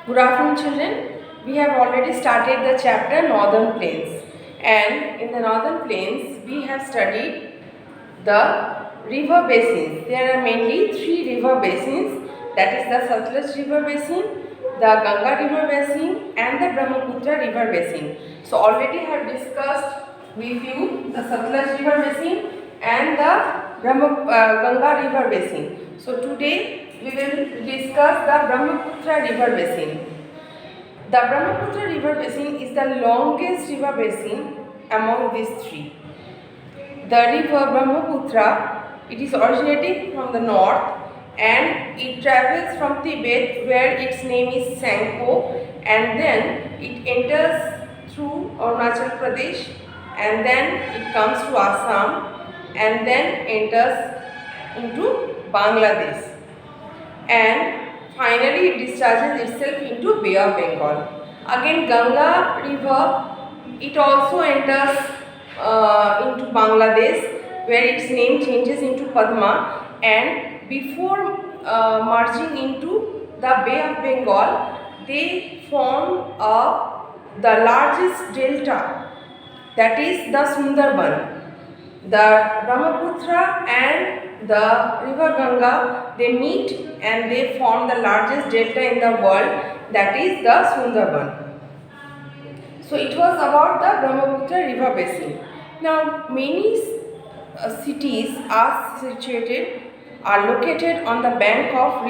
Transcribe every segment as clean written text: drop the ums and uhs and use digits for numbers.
Good afternoon, children. We have already started the chapter Northern Plains, and in the Northern Plains, we have studied the river basins. There are mainly three river basins, that is the Satluj River Basin, the Ganga River Basin, and the Brahmaputra River Basin. So, already have discussed with you the Satluj River Basin and the Ganga River Basin. So, today we will discuss the Brahmaputra River Basin. The Brahmaputra River Basin is the longest river basin among these three. The river Brahmaputra, it is originating from the north and it travels from Tibet where its name is Sangpo, and then it enters through Arunachal Pradesh, and then it comes to Assam, and then enters into Bangladesh, and finally it discharges itself into Bay of Bengal. Again, Ganga river, it also enters into Bangladesh where its name changes into Padma, and before merging into the Bay of Bengal, they form the largest delta, that is the Sundarban. The Brahmaputra and the river Ganga, they meet and they form the largest delta in the world, that is the Sundarban. So it was about the Brahmaputra river basin. Now many cities are located on the bank of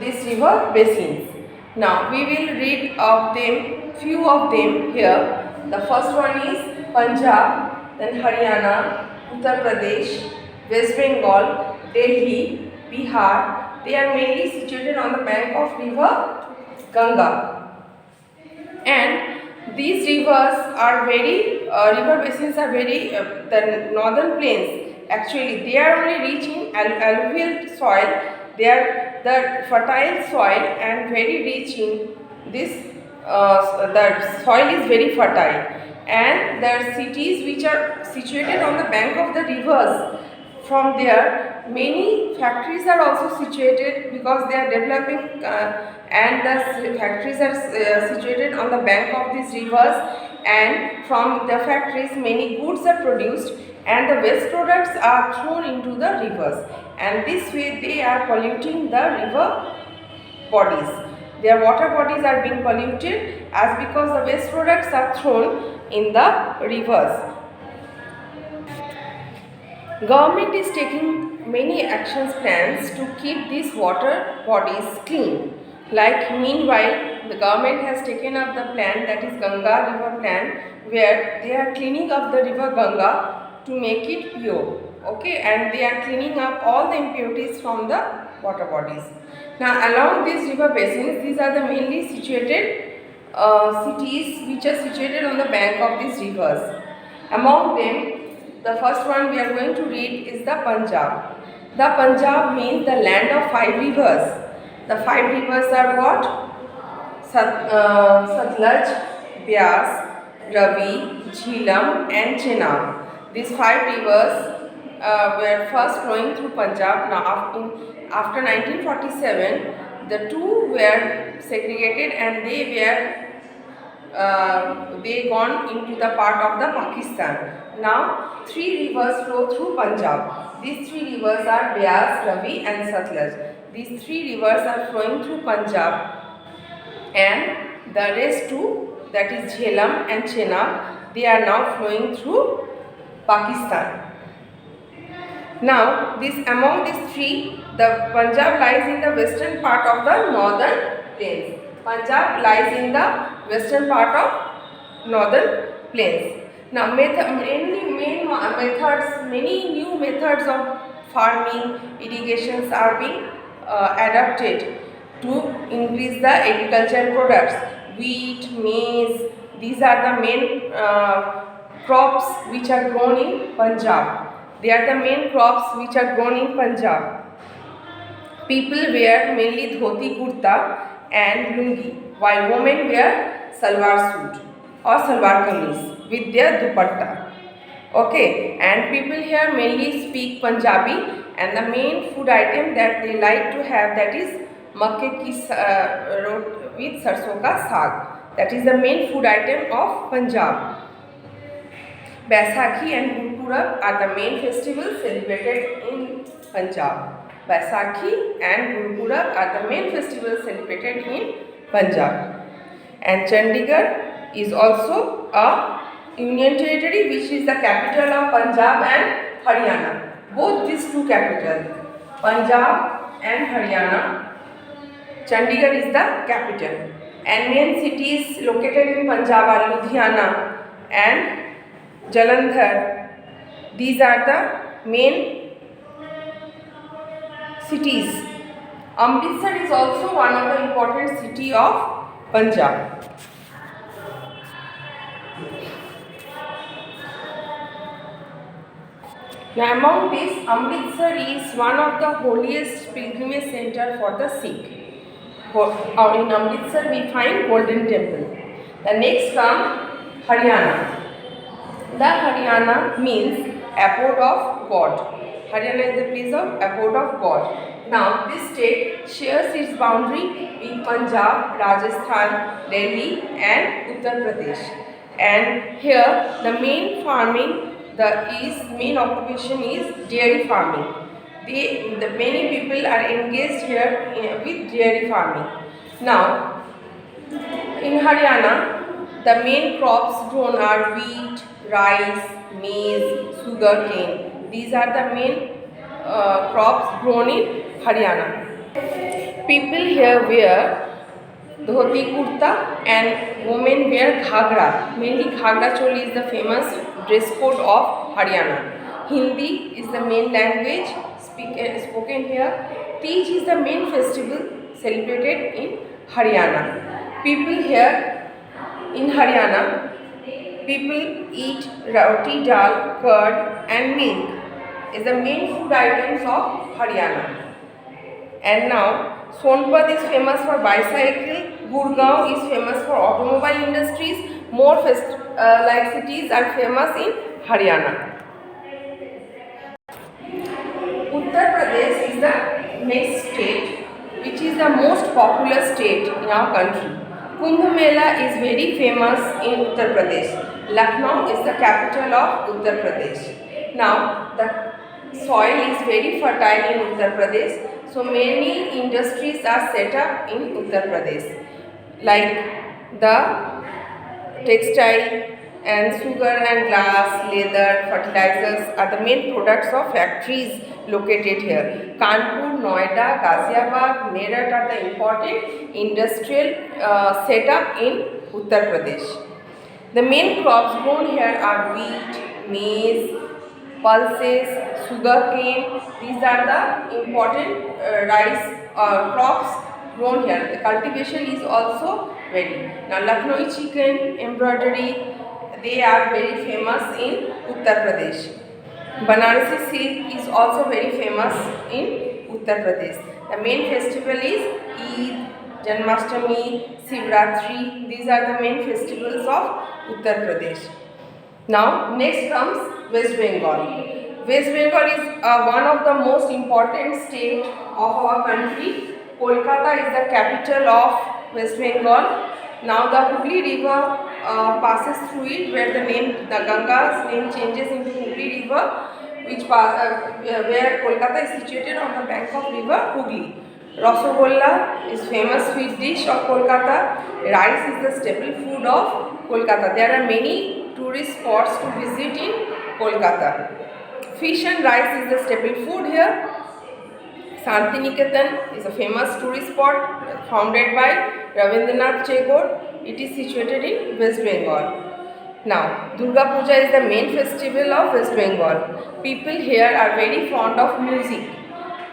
this river basins. Now we will read of them, few of them here. The first one is Punjab, then Haryana, Uttar Pradesh, West Bengal, Delhi, Bihar. They are mainly situated on the bank of river Ganga. And these rivers are river basins are the northern plains, actually they are only rich in alluvial soil. They are the fertile soil and very rich in this, the soil is very fertile, and the cities which are situated on the bank of the rivers, from there many factories are also situated because they are developing, and the factories are situated on the bank of these rivers, and from the factories many goods are produced and the waste products are thrown into the rivers, and this way they are polluting the river bodies. Their water bodies are being polluted as because the waste products are thrown in the rivers. Government is taking many actions plans to keep these water bodies clean. Like meanwhile, the government has taken up the plan, that is Ganga River Plan, where they are cleaning up the river Ganga to make it pure. Okay, and they are cleaning up all the impurities from the water bodies. Now, along these river basins, these are the mainly situated cities which are situated on the bank of these rivers. Among them, the first one we are going to read is the Punjab. The Punjab means the land of five rivers. The five rivers are what? Satluj, Beas, Ravi, Jhelum and Chenab. These five rivers were first flowing through Punjab. Now after 1947, the two were segregated and they gone into the part of the Pakistan. Now three rivers flow through Punjab. These three rivers are Beas, Ravi and Satluj. These three rivers are flowing through Punjab, and the rest two, that is Jhelum and Chenab, they are now flowing through Pakistan. Now among these three, the Punjab lies in the western part of the northern plains. Punjab lies in the western part of northern plains. Now many new methods of farming, irrigations are being adapted to increase the agricultural products. Wheat, maize, these are the main crops which are grown in Punjab. They are the main crops which are grown in Punjab. People wear mainly dhoti kurta and lungi, while women wear salwar suit or salwar kameez with their dupatta. Okay, and people here mainly speak Punjabi, and the main food item that they like to have, that is makke ki with sarson ka saag. That is the main food item of Punjab. Baisakhi and Gurpurab are the main festivals celebrated in Punjab. Baisakhi and Gurpurab are the main festivals celebrated in Punjab. And Chandigarh is also a union territory which is the capital of Punjab and Haryana. Both these two capitals, Punjab and Haryana, Chandigarh is the capital. And main cities located in Punjab are Ludhiana and Jalandhar. These are the main cities. Amritsar is also one of the important city of Punjab. Now among these, Amritsar is one of the holiest pilgrimage center for the Sikh. In Amritsar we find Golden Temple. The next comes Haryana. The Haryana means abode of God. Haryana is the place of abode of God. Now this state shares its boundary with Punjab, Rajasthan, Delhi and Uttar Pradesh. And here the main farming, main occupation is dairy farming. The many people are engaged here with dairy farming. Now in Haryana the main crops grown are wheat, rice, maize, sugarcane. These are the main crops grown in Haryana. People here wear dhoti kurta and women wear ghagra. Mainly ghagra choli is the famous dress code of Haryana. Hindi is the main language spoken here. Tej is the main festival celebrated in Haryana. People here in Haryana, people eat roti, dal, curd and milk is the main food items of Haryana. And now Sonpat is famous for bicycle, Gurgaon is famous for automobile industries. More like cities are famous in Haryana. Uttar Pradesh is the next state which is the most popular state in our country. Kumbh Mela is very famous in Uttar Pradesh. Lucknow is the capital of Uttar Pradesh. Now the soil is very fertile in Uttar Pradesh. So many industries are set up in Uttar Pradesh, like the textile and sugar and glass, leather, fertilizers are the main products of factories located here. Kanpur, Noida, Ghaziabad, Meerut are the important industrial setup in Uttar Pradesh. The main crops grown here are wheat, maize, pulses, sugarcane. These are the important rice crops grown here. The cultivation is also very. Now Lucknowi chicken, embroidery, they are very famous in Uttar Pradesh. Banarasi silk is also very famous in Uttar Pradesh. The main festival is Eid, Janmashtami, Shivratri. These are the main festivals of Uttar Pradesh. Now next comes West Bengal. West Bengal is one of the most important state of our country. Kolkata is the capital of West Bengal. Now the Hooghly river passes through it, where the Ganga's name changes into Hooghly river, where Kolkata is situated on the bank of river Hooghly. Rasagolla is famous sweet dish of Kolkata. Rice is the staple food of Kolkata. There are many tourist spots to visit in Kolkata. Fish and rice is the staple food here. Santiniketan is a famous tourist spot founded by Ravindranath Tagore. It is situated in West Bengal. Now, Durga Puja is the main festival of West Bengal. People here are very fond of music.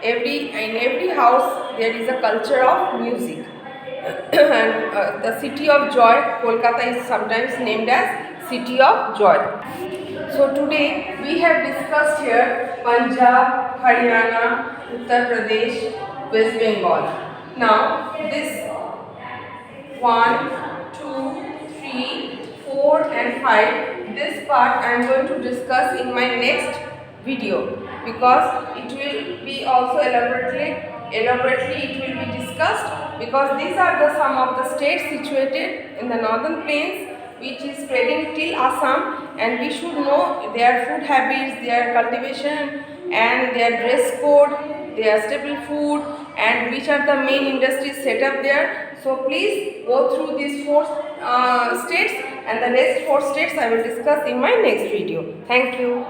In every house there is a culture of music. And the city of joy, Kolkata, is sometimes named as City of Joy. So today we have discussed here Punjab, Haryana, Uttar Pradesh, West Bengal. Now this 1, 2, 3, 4 and 5, this part I am going to discuss in my next video, because it will be also elaborately elaborately it will be discussed, because these are the some of the states situated in the northern plains which is spreading till Assam, and we should know their food habits, their cultivation and their dress code, their staple food, and which are the main industries set up there. So please go through these four states, and the next four states I will discuss in my next video. Thank you.